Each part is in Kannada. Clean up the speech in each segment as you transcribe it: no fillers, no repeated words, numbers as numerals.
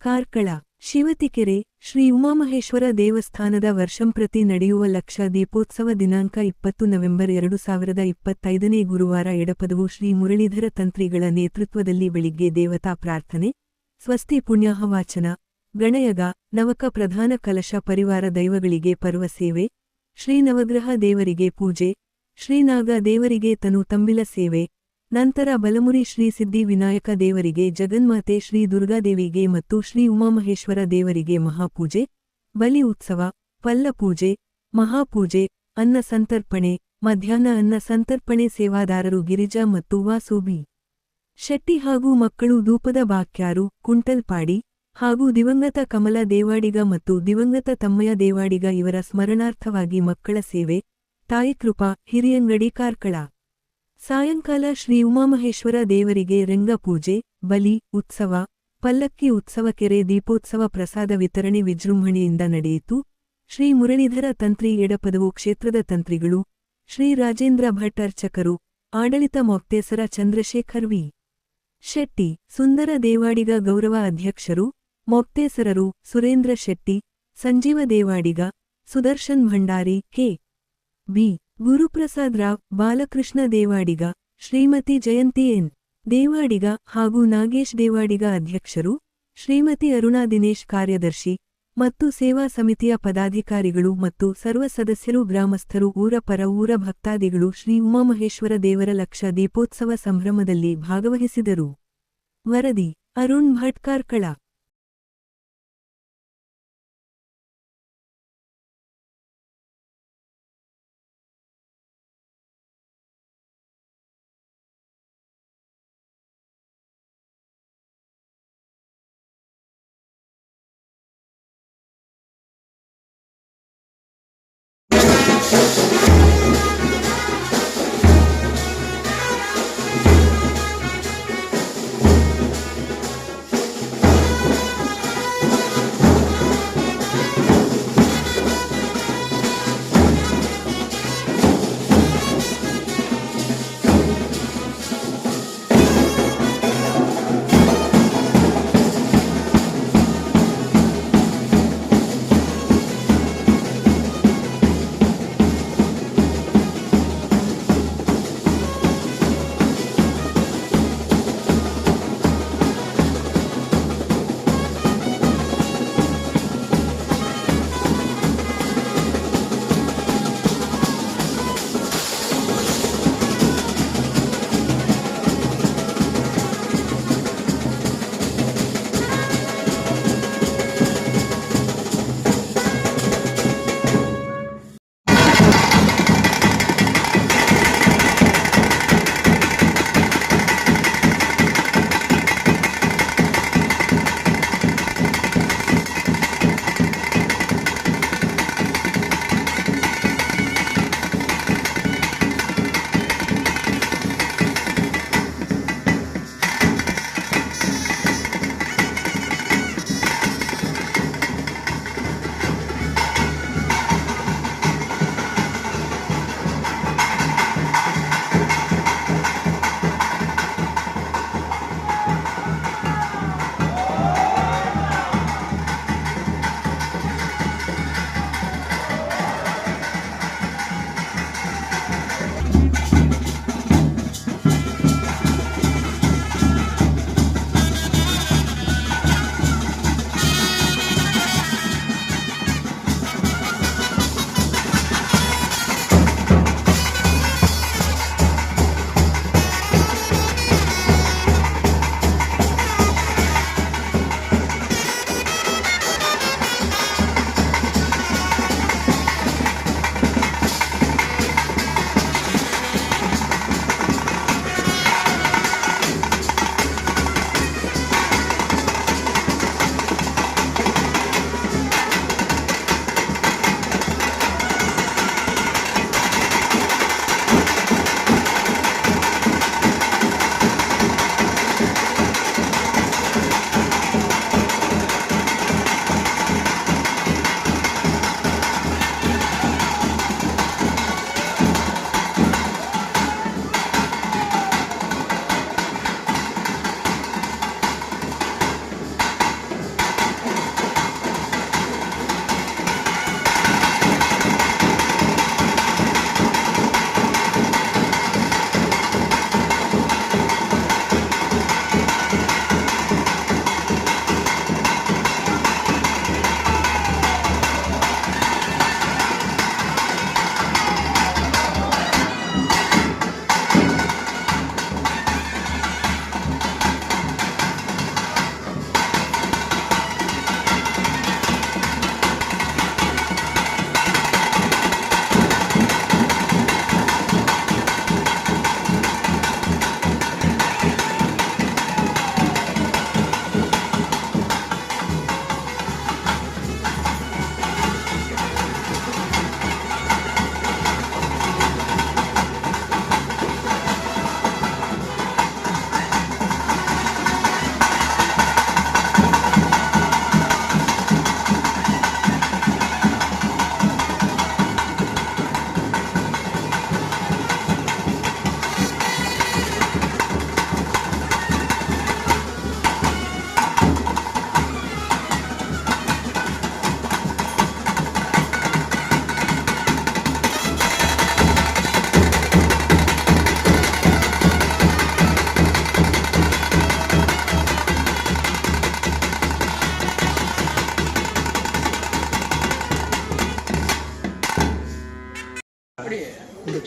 ಕಾರ್ಕಳ ಶಿವತಿಕೆರೆ ಶ್ರೀ ಉಮಾಮಹೇಶ್ವರ ದೇವಸ್ಥಾನದ ವರ್ಷಂಪ್ರತಿ ನಡೆಯುವ ಲಕ್ಷ ದೀಪೋತ್ಸವ ದಿನಾಂಕ 20 ನವೆಂಬರ್ 2025 ಗುರುವಾರ ಎಡಪದವು ಶ್ರೀ ಮುರಳೀಧರ ತಂತ್ರಿಗಳ ನೇತೃತ್ವದಲ್ಲಿ ಬೆಳಿಗ್ಗೆ ದೇವತಾ ಪ್ರಾರ್ಥನೆ, ಸ್ವಸ್ತಿ ಪುಣ್ಯಾಹವಾಚನ, ಗಣಯಗ, ನವಕ ಪ್ರಧಾನ ಕಲಶ ಪರಿವಾರ ದೈವಗಳಿಗೆ ಪರ್ವ ಸೇವೆ, ಶ್ರೀ ನವಗ್ರಹ ದೇವರಿಗೆ ಪೂಜೆ, ಶ್ರೀನಾಗ ದೇವರಿಗೆ ತನು ತಂಬಿಲ ಸೇವೆ, ನಂತರ ಬಲಮುರಿ ಶ್ರೀ ಸಿದ್ಧಿ ವಿನಾಯಕ ದೇವರಿಗೆ ಜಗನ್ಮಾತೆ ಶ್ರೀ ದುರ್ಗಾದೇವಿಗೆ ಮತ್ತು ಶ್ರೀ ಉಮಾಮಹೇಶ್ವರ ದೇವರಿಗೆ ಮಹಾಪೂಜೆ, ಬಲಿ ಉತ್ಸವ, ಪಲ್ಲಪೂಜೆ, ಮಹಾಪೂಜೆ, ಅನ್ನ ಸಂತರ್ಪಣೆ, ಮಧ್ಯಾಹ್ನ ಅನ್ನ ಸಂತರ್ಪಣೆ. ಸೇವಾದಾರರು ಗಿರಿಜಾ ಮತ್ತು ವಾಸು ಬಿ. ಶೆಟ್ಟಿ ಹಾಗೂ ಮಕ್ಕಳು ಧೂಪದ ಬಾಕ್ಯಾರು, ಕುಂಟಲ್ಪಾಡಿ, ಹಾಗೂ ದಿವಂಗತ ಕಮಲ ದೇವಾಡಿಗ ಮತ್ತು ದಿವಂಗತ ತಮ್ಮಯ್ಯ ದೇವಾಡಿಗ ಇವರ ಸ್ಮರಣಾರ್ಥವಾಗಿ ಮಕ್ಕಳ ಸೇವೆ, ತಾಯಿ ಕೃಪಾ, ಹಿರಿಯಂಗಡಿ ಕಾರ್ಕಳ. ಸಾಯಂಕಾಲ ಶ್ರೀ ಉಮಾಮಹೇಶ್ವರ ದೇವರಿಗೆ ರಂಗಪೂಜೆ, ಬಲಿ ಉತ್ಸವ, ಪಲ್ಲಕ್ಕಿ ಉತ್ಸವ, ಕೆರೆ ದೀಪೋತ್ಸವ, ಪ್ರಸಾದ ವಿತರಣೆ ವಿಜೃಂಭಣೆಯಿಂದ ನಡೆಯಿತು. ಶ್ರೀ ಮುರಳೀಧರ ತಂತ್ರಿ ಎಡಪದವು ಕ್ಷೇತ್ರದ ತಂತ್ರಿಗಳು, ಶ್ರೀ ರಾಜೇಂದ್ರ ಭಟ್ ಅರ್ಚಕರು, ಆಡಳಿತ ಮೊಕ್ತೇಸರ ಚಂದ್ರಶೇಖರ್ ವಿ. ಶೆಟ್ಟಿ, ಸುಂದರ ದೇವಾಡಿಗ ಗೌರವ ಅಧ್ಯಕ್ಷರು, ಮೊಕ್ತೇಸರರು ಸುರೇಂದ್ರ ಶೆಟ್ಟಿ, ಸಂಜೀವ ದೇವಾಡಿಗ, ಸುದರ್ಶನ್ ಭಂಡಾರಿ, ಕೆ. ಬಿ. ಗುರುಪ್ರಸಾದ್ ರಾವ್, ಬಾಲಕೃಷ್ಣ ದೇವಾಡಿಗ, ಶ್ರೀಮತಿ ಜಯಂತಿ ಎನ್. ದೇವಾಡಿಗ ಹಾಗೂ ನಾಗೇಶ್ ದೇವಾಡಿಗ ಅಧ್ಯಕ್ಷರು, ಶ್ರೀಮತಿ ಅರುಣಾ ದಿನೇಶ್ ಕಾರ್ಯದರ್ಶಿ, ಮತ್ತು ಸೇವಾ ಸಮಿತಿಯ ಪದಾಧಿಕಾರಿಗಳು ಮತ್ತು ಸರ್ವ ಸದಸ್ಯರು, ಗ್ರಾಮಸ್ಥರು, ಊರ ಪರ ಊರ ಭಕ್ತಾದಿಗಳು ಶ್ರೀ ಉಮಾಮಹೇಶ್ವರ ದೇವರ ಲಕ್ಷ ದೀಪೋತ್ಸವ ಸಂಭ್ರಮದಲ್ಲಿ ಭಾಗವಹಿಸಿದರು. ವರದಿ ಅರುಣ್ ಭಟ್ ಕಾರ್ಕಳ.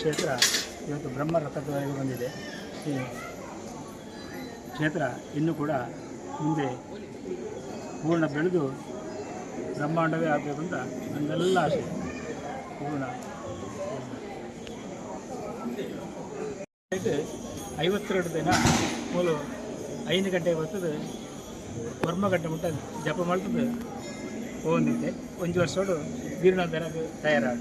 ಕ್ಷೇತ್ರ ಇವತ್ತು ಬ್ರಹ್ಮ ರಥದವರೆಗೆ ಬಂದಿದೆ. ಈ ಕ್ಷೇತ್ರ ಇನ್ನೂ ಕೂಡ ಮುಂದೆ ಪೂರ್ಣ ಬೆಳೆದು ಬ್ರಹ್ಮಾಂಡವೇ ಆಗಬೇಕು ಅಂತ ನನ್ನೆಲ್ಲ ಆಸೆ ಪೂರ್ಣ. 52 ದಿನ ಮೂಲು 5 ಗಂಟೆಗೆ ಬರ್ತದೆ, ವರ್ಮ ಗಂಟೆ ಮುಟ್ಟ ಜಪ ಮಾಡ್ತದೆ ಹೋಗಿದ್ದೆ. 1 ವರ್ಷೋಡು ಜೀರ್ಣೋದ್ಧಾರ ತಯಾರಾಗ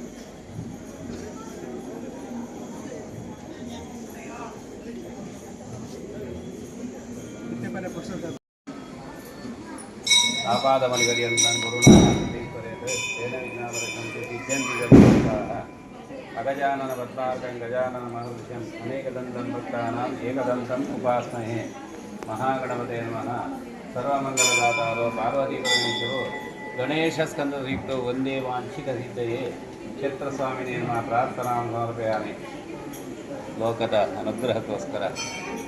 ಆಪಾದಮಲಿಗರಿಯಂತಾನ್ ಗುರುಣಾಂತೇಶ್ವರೇತ್ ತೇನ ವಿಘ್ನಾವರಸಂತೆ ಸಿದ್ಧ್ಯಂತಿಗರ್ಭಾಃ ಅಗಜಾನನ ಭಕ್ತಾರ್ಕಂ ಗಜಾನನ ಮಹರ್ಷಂ ಅನೇಕದಂತಂ ಭಕ್ತಾನಾಂ ಏಕದಂತಂ ಉಪಾಸ್ಮಹೇ. ಮಹಾಗಣಪತೆ ನಮಃ. ಸರ್ವಮಂಗಲದಾತಾರೋ ಪಾರ್ವತಿ ಪರಮೇಶ್ವರೋ ಗಣೇಶ ಸ್ಕಂದದೀಪ್ತೋ ವಂದೇ ವಾಂಛಿತ ಸಿದ್ಧಯೇ. ಕ್ಷೇತ್ರಸ್ವಾಮಿನೇ ನಮಃ ಪ್ರಾರ್ಥನಾಂ ಸಮರ್ಪಯಾಮಿ. ಲೋಕದ ಅನುಗ್ರಹಕ್ಕೋಸ್ಕರ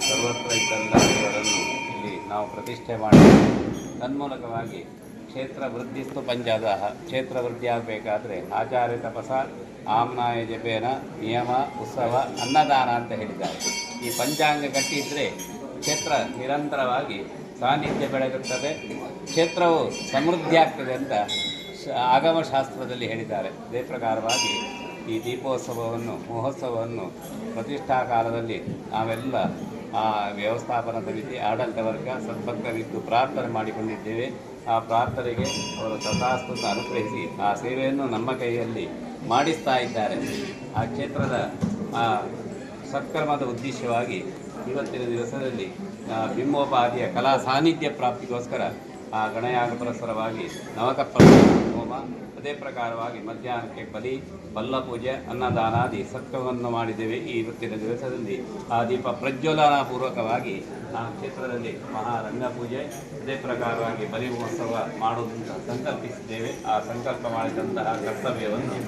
ಸರ್ವತ್ರ ಇದ್ದಂಥ ದೇವರನ್ನು ಇಲ್ಲಿ ನಾವು ಪ್ರತಿಷ್ಠೆ ಮಾಡಿ ತನ್ಮೂಲಕವಾಗಿ ಕ್ಷೇತ್ರ ವೃದ್ಧಿಸ್ತು ಪಂಚದಾಹ. ಕ್ಷೇತ್ರ ವೃದ್ಧಿ ಆಗಬೇಕಾದ್ರೆ ಆಚಾರ್ಯ ತಪಸ ಆಮ್ನಾಯ ಜಪೇನ ನಿಯಮ ಉತ್ಸವ ಅನ್ನದಾನ ಅಂತ ಹೇಳಿದ್ದಾರೆ. ಈ ಪಂಚಾಂಗ ಕಟ್ಟಿದರೆ ಕ್ಷೇತ್ರ ನಿರಂತರವಾಗಿ ಸಾನ್ನಿಧ್ಯ ಬೆಳಗುತ್ತದೆ, ಕ್ಷೇತ್ರವು ಸಮೃದ್ಧಿ ಆಗ್ತದೆ ಅಂತ ಆಗಮಶಾಸ್ತ್ರದಲ್ಲಿ ಹೇಳಿದ್ದಾರೆ. ಅದೇ ಪ್ರಕಾರವಾಗಿ ಈ ದೀಪೋತ್ಸವವನ್ನು ಮಹೋತ್ಸವವನ್ನು ಪ್ರತಿಷ್ಠಾ ಕಾಲದಲ್ಲಿ ನಾವೆಲ್ಲ ವ್ಯವಸ್ಥಾಪನಾ ಸಮಿತಿ ಆಡಳಿತ ವರ್ಗ ಸದ್ಭಕ್ತರಿದ್ದು ಪ್ರಾರ್ಥನೆ ಮಾಡಿಕೊಂಡಿದ್ದೇವೆ. ಆ ಪ್ರಾರ್ಥನೆಗೆ ಅವರು ತಥಾಸ್ತು ಅನುಗ್ರಹಿಸಿ ಆ ಸೇವೆಯನ್ನು ನಮ್ಮ ಕೈಯಲ್ಲಿ ಮಾಡಿಸ್ತಾ ಇದ್ದಾರೆ. ಆ ಕ್ಷೇತ್ರದ ಸತ್ಕರ್ಮದ ಉದ್ದೇಶವಾಗಿ ಇವತ್ತಿನ ದಿವಸದಲ್ಲಿ ಬಿಂಬೋಪಾದಿಯ ಕಲಾ ಸಾನ್ನಿಧ್ಯ ಪ್ರಾಪ್ತಿಗೋಸ್ಕರ ಆ ಗಣಯಾಗ ಪುರಸ್ಸರವಾಗಿ ನವಕಪ್ಪಲ ಹೋಮ, ಅದೇ ಪ್ರಕಾರವಾಗಿ ಮಧ್ಯಾಹ್ನಕ್ಕೆ ಬಲಿ, ಬಲ್ಲಪೂಜೆ, ಅನ್ನದಾನಾದಿ ಸತ್ಕರ್ಮವನ್ನು ಮಾಡಿದ್ದೇವೆ. ಈ ಇವತ್ತಿನ ದಿವಸದಲ್ಲಿ ಆ ದೀಪ ಪ್ರಜ್ವಲನಾ ಪೂರ್ವಕವಾಗಿ ನಾವು ಕ್ಷೇತ್ರದಲ್ಲಿ ಮಹಾರಂಗಪೂಜೆ, ಅದೇ ಪ್ರಕಾರವಾಗಿ ಬಲಿ ಮಹೋತ್ಸವ ಮಾಡುವುದನ್ನು ಸಂಕಲ್ಪಿಸಿದ್ದೇವೆ. ಆ ಸಂಕಲ್ಪ ಮಾಡಿದಂತಹ ಕರ್ತವ್ಯವನ್ನು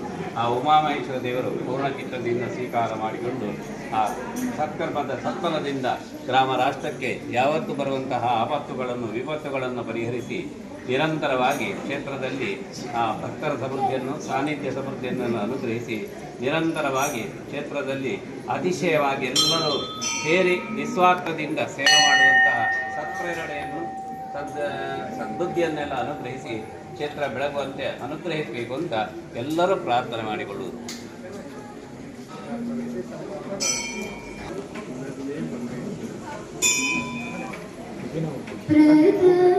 ಆ ಉಮಾಮಹೇಶ್ವರ ದೇವರು ಪೂರ್ಣಚಿತ್ತದಿಂದ ಸ್ವೀಕಾರ ಮಾಡಿಕೊಂಡು ಆ ಸತ್ಕರ್ಮದ ಸತ್ಫಲದಿಂದ ಗ್ರಾಮ ರಾಷ್ಟ್ರಕ್ಕೆ ಯಾವತ್ತೂ ಬರುವಂತಹ ಆಪತ್ತುಗಳನ್ನು ವಿಪತ್ತುಗಳನ್ನು ಪರಿಹರಿಸಿ ನಿರಂತರವಾಗಿ ಕ್ಷೇತ್ರದಲ್ಲಿ ಭಕ್ತರ ಸಮೃದ್ಧಿಯನ್ನು ಸಾನ್ನಿಧ್ಯ ಸಮೃದ್ಧಿಯನ್ನು ಅನುಗ್ರಹಿಸಿ ನಿರಂತರವಾಗಿ ಕ್ಷೇತ್ರದಲ್ಲಿ ಅತಿಶಯವಾಗಿ ಎಲ್ಲರೂ ಸೇರಿ ನಿಸ್ವಾರ್ಥದಿಂದ ಸೇವೆ ಮಾಡುವಂತಹ ಸತ್ಪ್ರೇರಣೆಯನ್ನು ಸದ್ಬುದ್ಧಿಯನ್ನೆಲ್ಲ ಅನುಗ್ರಹಿಸಿ ಕ್ಷೇತ್ರ ಬೆಳಗುವಂತೆ ಅನುಗ್ರಹಿಸಬೇಕು ಅಂತ ಎಲ್ಲರೂ ಪ್ರಾರ್ಥನೆ ಮಾಡಿಕೊಳ್ಳುವುದು. ಪ್ರಧಾನ